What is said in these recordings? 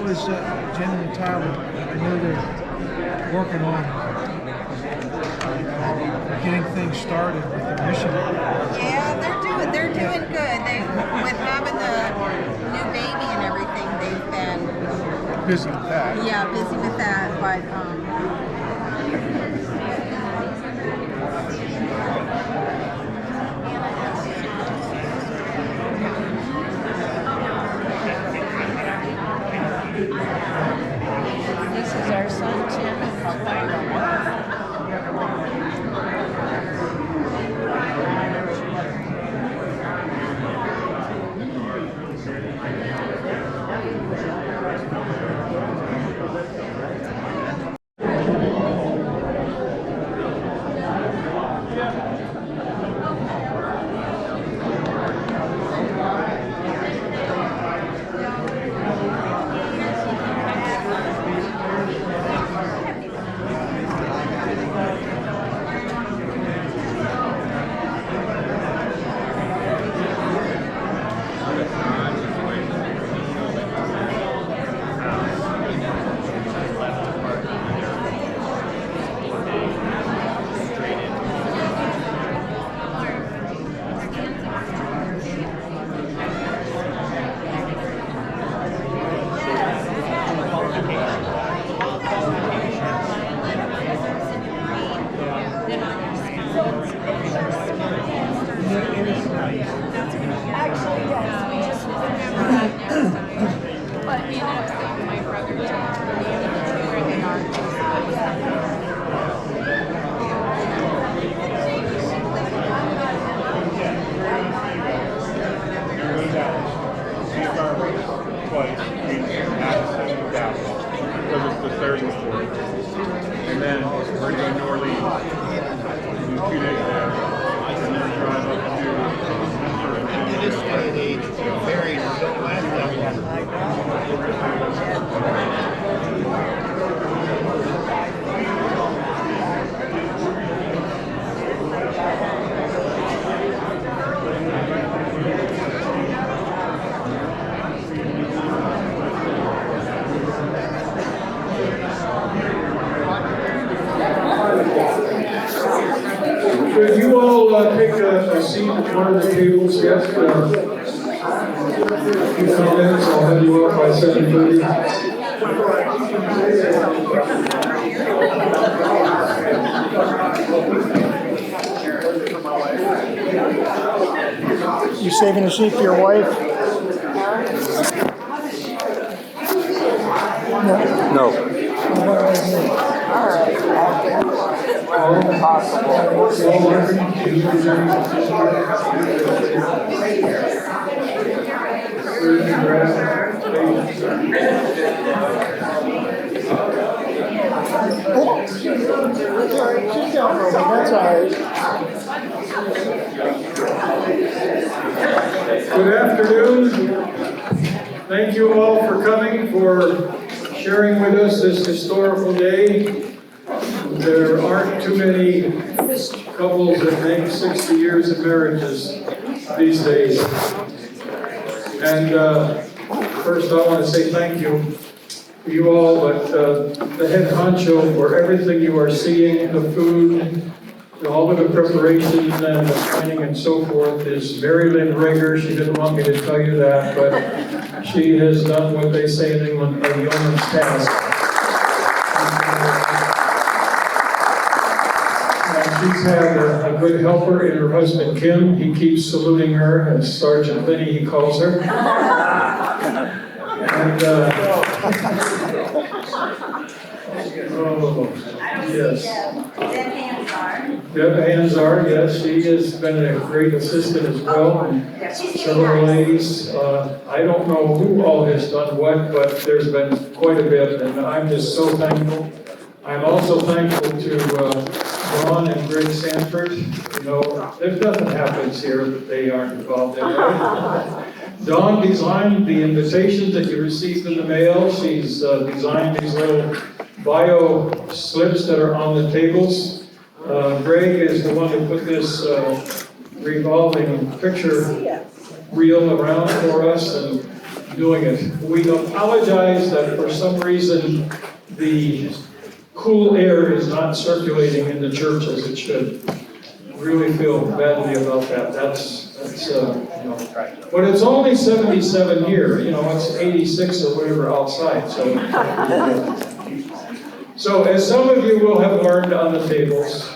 was Jen and Tyler. I know they're working on getting things started with the mission. Yeah, they're doing good. They with having the new baby and everything, they've been Busy with that. yeah busy with that. But This is our son Tim. But you know, my brother and twice because it's the third report. And then we're going to New Orleans in 2 days there. And then drive up to In this day and age, married don't last that Could you all take a seat at one of the tables? Yes. A few comments. I'll have you up by 7:30. You saving a seat for your wife? No. That's all right. Good afternoon. Thank you all for coming, for sharing with us this historical day. There aren't too many couples that make 60 years of marriages these days. And first I want to say thank you to you all, but the head honcho for everything you are seeing, the food, all of the preparation and the planning and so forth is Mary Lynn Rager. She didn't want me to tell you that, but she has done what they say in England, a yeoman's task. She's had a good helper in her husband, Kim. He keeps saluting her as Sergeant Lenny, he calls her. And, oh, yes. Deb Anzar, yes, she has been a great assistant as well. And several ladies. I don't know who all has done what, but there's been quite a bit, and I'm just so thankful. I'm also thankful to Dawn and Greg Sanford. You know, there's nothing happens here that they aren't involved in. Right? Dawn designed the invitations that you received in the mail. She's designed these little bio slips that are on the tables. Greg is the one who put this revolving picture reel around for us, and doing it. We apologize that for some reason the cool air is not circulating in the church as it should. Really feel badly about that. That's but it's only 77 here. It's 86 or whatever outside. So as some of you will have learned on the tables,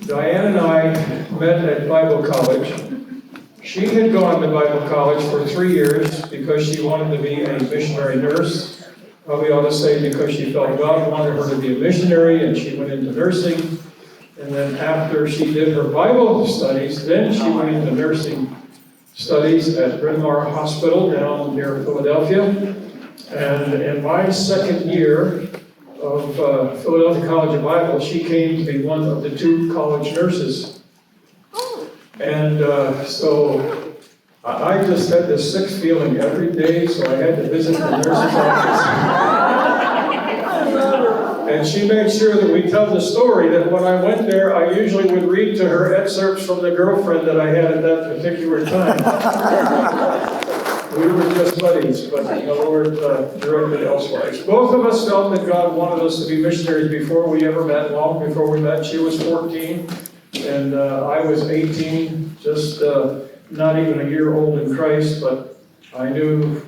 Diane and I met at Bible college. She had gone to Bible college for 3 years because she wanted to be a missionary nurse. Probably ought to say because she felt God wanted her to be a missionary, and she went into nursing. And then after she did her Bible studies, then she went into nursing studies at Bryn Mawr Hospital down near Philadelphia. And in my second year of Philadelphia College of Bible, she came to be one of the 2 college nurses. And so I just had this sick feeling every day, so I had to visit the nurse's office. And she made sure that we tell the story that when I went there, I usually would read to her excerpts from the girlfriend that I had at that particular time. We were just buddies, but the Lord directed elsewhere. Both of us felt that God wanted us to be missionaries before we ever met, long before we met. She was 14, and I was 18, just not even a year old in Christ, but I knew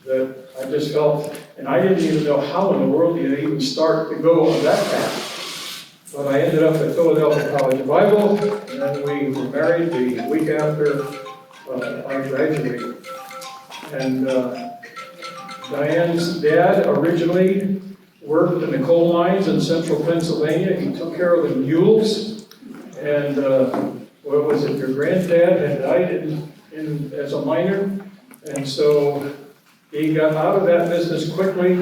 that I just felt, and I didn't even know how in the world you even start to go on that path. But I ended up at Philadelphia College of Bible, and then we were married the week after I graduated. And Diane's dad originally worked in the coal mines in central Pennsylvania. He took care of the mules, and what was it? Your granddad had died as a miner, and so he got out of that business quickly.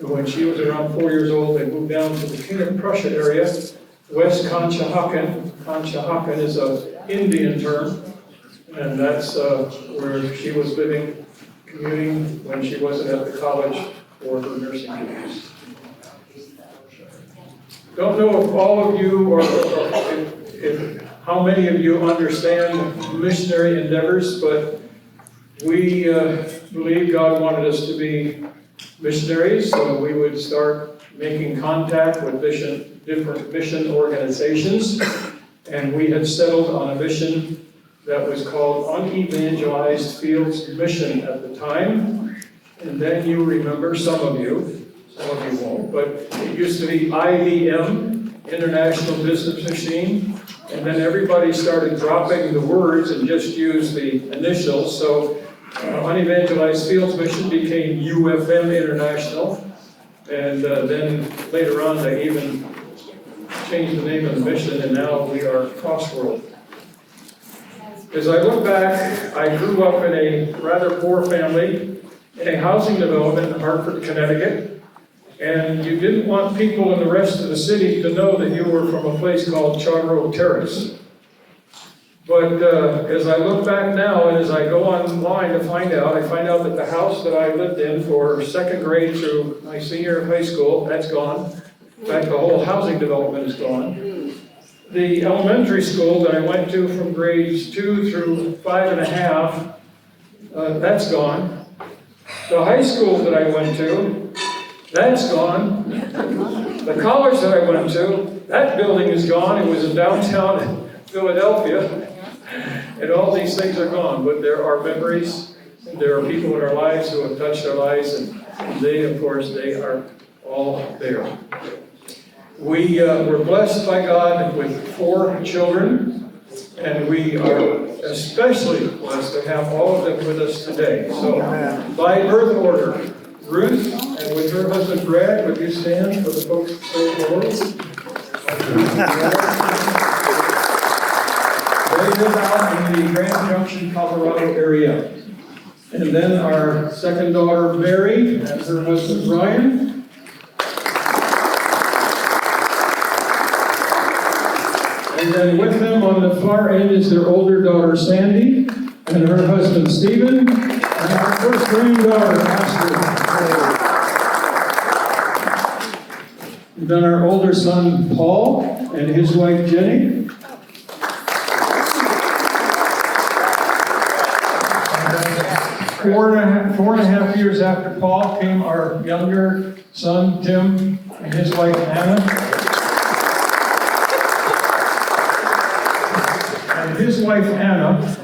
When she was around 4 years old, they moved down to the King of Prussia area, West Conshohocken. Conshohocken is an Indian term, and that's where she was living, commuting when she wasn't at the college for her nursing duties. Don't know if all of you, or how many of you understand missionary endeavors, but we believe God wanted us to be missionaries, so we would start making contact with different mission organizations, and we had settled on a mission that was called Unevangelized Fields Mission at the time. And then you remember, some of you won't, but it used to be IBM, International Business Machine, and then everybody started dropping the words and just used the initials, so Unevangelized Fields Mission became UFM International, and then later on they even changed the name of the mission, and now we are Crossworld. As I look back, I grew up in a rather poor family in a housing development in Hartford, Connecticut, and you didn't want people in the rest of the city to know that you were from a place called Charter Oak Terrace. But as I look back now, and as I go online to find out, I find out that the house that I lived in for second grade through my senior year of high school, that's gone. In fact, the whole housing development is gone. The elementary school that I went to from grades 2 through 5.5, that's gone. The high school that I went to, that's gone. The college that I went to, that building is gone. It was in downtown Philadelphia. And all these things are gone, but there are memories, and there are people in our lives who have touched our lives, and they, of course, they are all there. We were blessed by God with 4 children, and we are especially blessed to have all of them with us today. So, by birth order, Ruth, and with her husband Brad, would you stand for the folks to say hello? They live out in the Grand Junction, Colorado area. And then our second daughter, Mary, and her husband, Brian. And then with them on the far end is their older daughter, Sandy, and her husband, Stephen, and our first granddaughter, Ashley. And then our older son, Paul, and his wife, Jenny. 4.5 years after Paul came our younger son, Tim, and his wife, Anna. And his wife, Anna,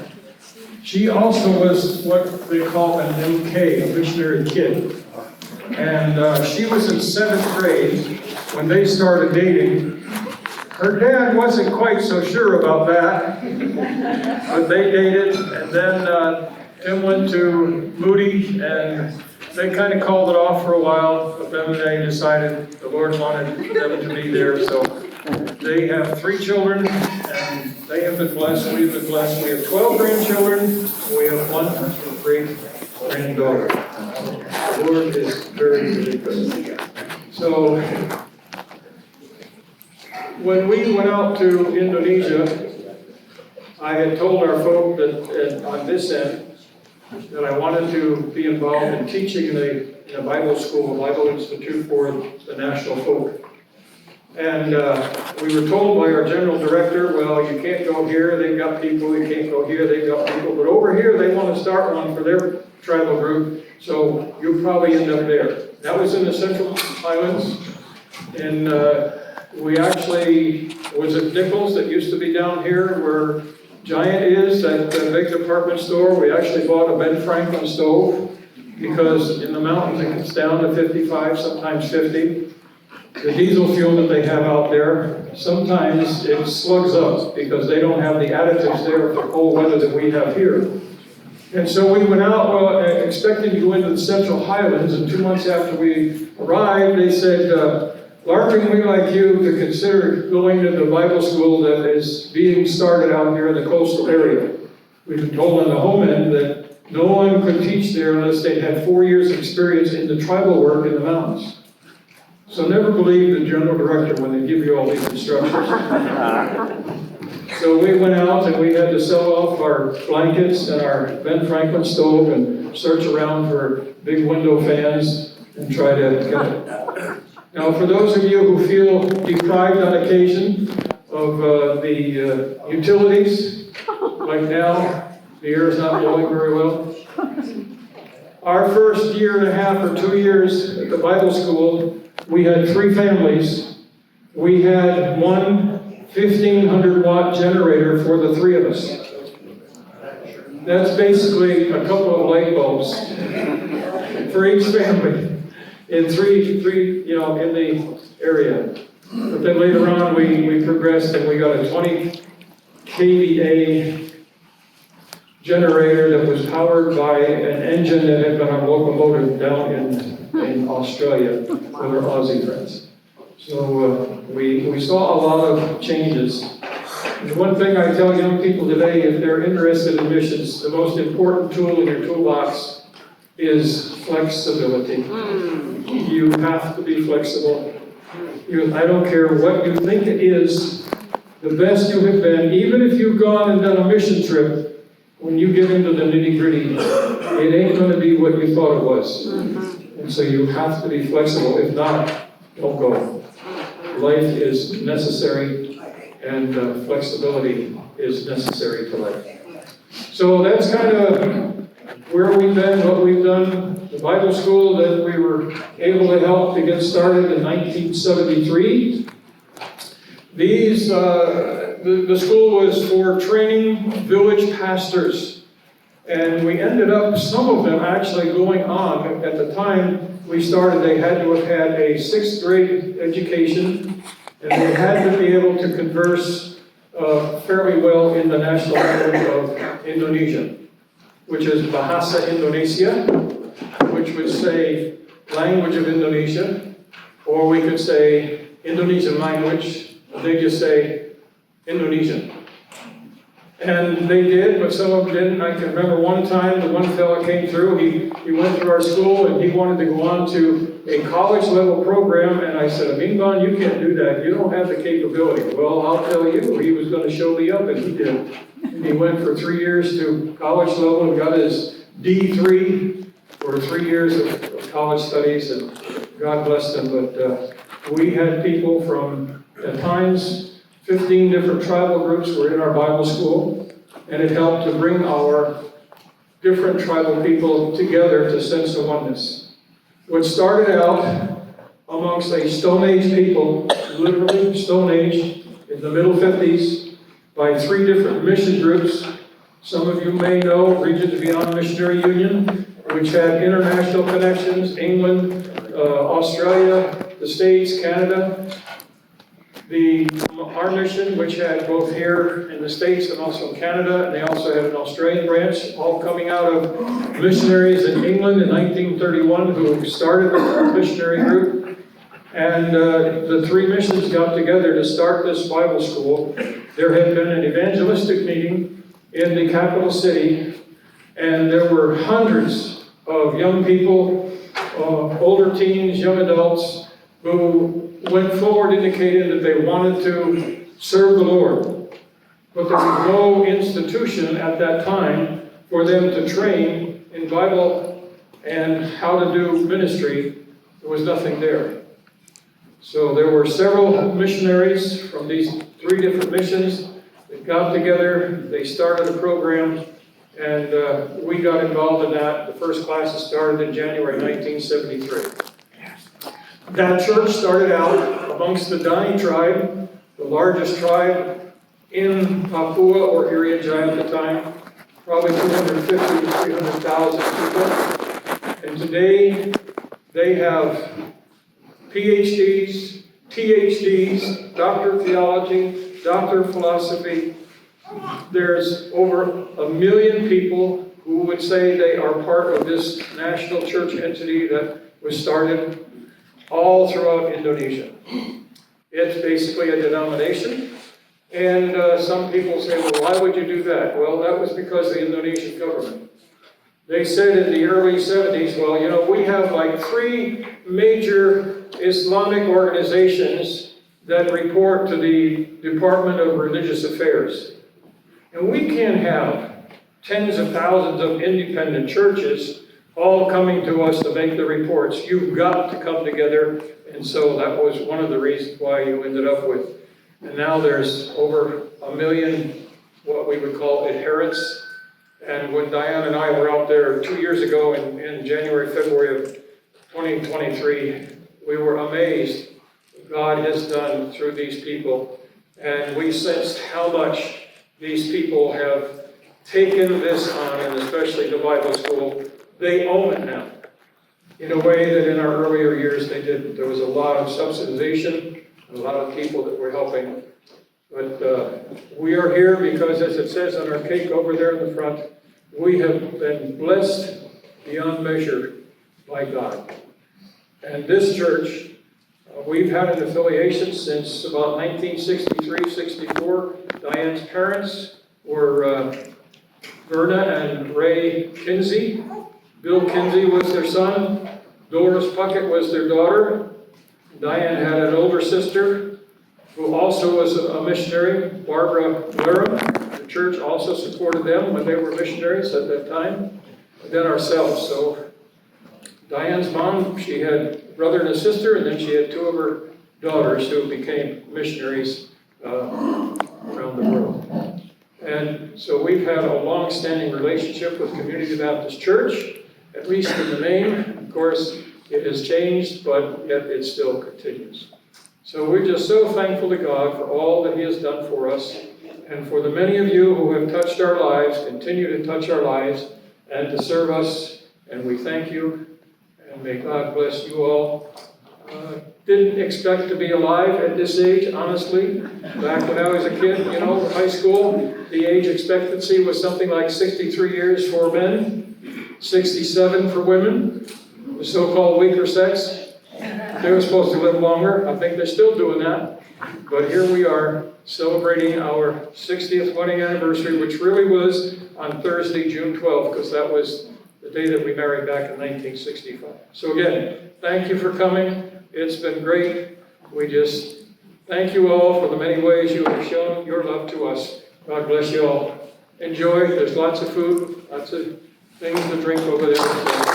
she also was what they call an MK, a missionary kid. And she was in 7th grade when they started dating. Her dad wasn't quite so sure about that, but they dated, and then Tim went to Moody, and they kind of called it off for a while, but then they decided the Lord wanted them to be there, so they have 3 children, and they have been blessed, we've been blessed. We have 12 grandchildren, and we have 1 great granddaughter. The Lord is very, very good. So, when we went out to Indonesia, I had told our folk that on this end, that I wanted to be involved in teaching in a Bible school, a Bible Institute for the national folk. And we were told by our general director, well, you can't go here, they've got people, you can't go here, they've got people, but over here they want to start one for their tribal group, so you'll probably end up there. That was in the Central Highlands, and we actually was at Nichols that used to be down here where Giant is, that big department store. We actually bought a Ben Franklin stove because in the mountains it gets down to 55, sometimes 50. The diesel fuel that they have out there, sometimes it slugs up because they don't have the additives there for cold weather that we have here. And so we went out expecting to go into the Central Highlands, and 2 months after we arrived, they said, Larkin, we'd like you to consider going to the Bible school that is being started out here in the coastal area. We've been told on the home end that no one could teach there unless they'd had 4 years of experience in the tribal work in the mountains. So never believe the general director when they give you all these instructions. So we went out and we had to sell off our blankets and our Ben Franklin stove and search around for big window fans and try to get it. Now, for those of you who feel deprived on occasion of the utilities, like now, the air is not blowing very well. Our first 1.5 or 2 years at the Bible school, we had 3 families. We had one 1,500-watt generator for the 3 of us. That's basically a couple of light bulbs for each family. In three, in the area. But then later on, we progressed and we got a 20 kVA generator that was powered by an engine that had been on a locomotive down in Australia with our Aussie friends. So we saw a lot of changes. And one thing I tell young people today, if they're interested in missions, the most important tool in your toolbox is flexibility. You have to be flexible. I don't care what you think it is, the best you have been, even if you've gone and done a mission trip, when you get into the nitty-gritty, it ain't going to be what you thought it was. And so you have to be flexible. If not, don't go. Life is necessary, and flexibility is necessary to life. So that's kind of where we've been, what we've done. The Bible school that we were able to help to get started in 1973. The school was for training village pastors. And we ended up, some of them actually going on. At the time we started, they had to have had a 6th grade education, and they had to be able to converse fairly well in the national language of Indonesia, which is Bahasa Indonesia, which would say language of Indonesia, or we could say Indonesian language. They just say Indonesian. And they did, but some of them didn't. I can remember one time, the one fellow came through, he went through our school and he wanted to go on to a college level program, and I said, Mingbon, you can't do that. You don't have the capability. Well, I'll tell you, he was going to show me up, and he did. And he went for 3 years to college level and got his D3 for 3 years of college studies, and God blessed him. But we had people from, at times, 15 different tribal groups were in our Bible school, and it helped to bring our different tribal people together to sense of oneness. What started out amongst a Stone Age people, literally Stone Age, in the middle 50s, by 3 different mission groups. Some of you may know Regions Beyond Missionary Union, which had international connections, England, Australia, the States, Canada. Our mission, which had both here in the States and also in Canada, and they also had an Australian branch, all coming out of missionaries in England in 1931 who started a missionary group. And the 3 missions got together to start this Bible school. There had been an evangelistic meeting in the capital city, and there were hundreds of young people, older teens, young adults, who went forward indicating that they wanted to serve the Lord. But there was no institution at that time for them to train in Bible and how to do ministry. There was nothing there. So there were several missionaries from these 3 different missions that got together. They started a program, and we got involved in that. The first classes started in January 1973. That church started out amongst the Dani tribe, the largest tribe in Papua or Irian at the time, probably 250 to 300,000 people. And today they have PhDs, PhDs, Doctor of Theology, Doctor of Philosophy. There's over 1 million people who would say they are part of this national church entity that was started all throughout Indonesia. It's basically a denomination, and some people say, well, why would you do that? Well, that was because of the Indonesian government. They said in the early 70s, well, you know, we have like 3 major Islamic organizations that report to the Department of Religious Affairs. And we can't have tens of thousands of independent churches all coming to us to make the reports. You've got to come together. And so that was one of the reasons why you ended up with. And now there's over 1 million, what we would call adherents. And when Diane and I were out there 2 years ago in January, February of 2023, we were amazed what God has done through these people. And we sensed how much these people have taken this on, and especially the Bible school. They own it now, in a way that in our earlier years they didn't. There was a lot of subsidization, a lot of people that were helping. But we are here because, as it says on our cake over there in the front, we have been blessed beyond measure by God. And this church, we've had an affiliation since about 1963-64. Diane's parents were Verna and Ray Kinsey. Bill Kinsey was their son. Doris Puckett was their daughter. Diane had an older sister who also was a missionary, Barbara Laram. The church also supported them when they were missionaries at that time. And then ourselves. So Diane's mom, she had a brother and a sister, and then she had 2 of her daughters who became missionaries around the world. And so we've had a long-standing relationship with Community Baptist Church, at least in the name. Of course, it has changed, but yet it still continues. So we're just so thankful to God for all that He has done for us, and for the many of you who have touched our lives, continue to touch our lives, and to serve us. And we thank you, and may God bless you all. Didn't expect to be alive at this age, honestly. Back when I was a kid, you know, high school, the age expectancy was something like 63 years for men, 67 for women, the so-called weaker sex. They were supposed to live longer. I think they're still doing that. But here we are, celebrating our 60th wedding anniversary, which really was on Thursday, June 12th, because that was the day that we married back in 1965. So again, thank you for coming. It's been great. We just thank you all for the many ways you have shown your love to us. God bless you all. Enjoy. There's lots of food, lots of things to drink over there.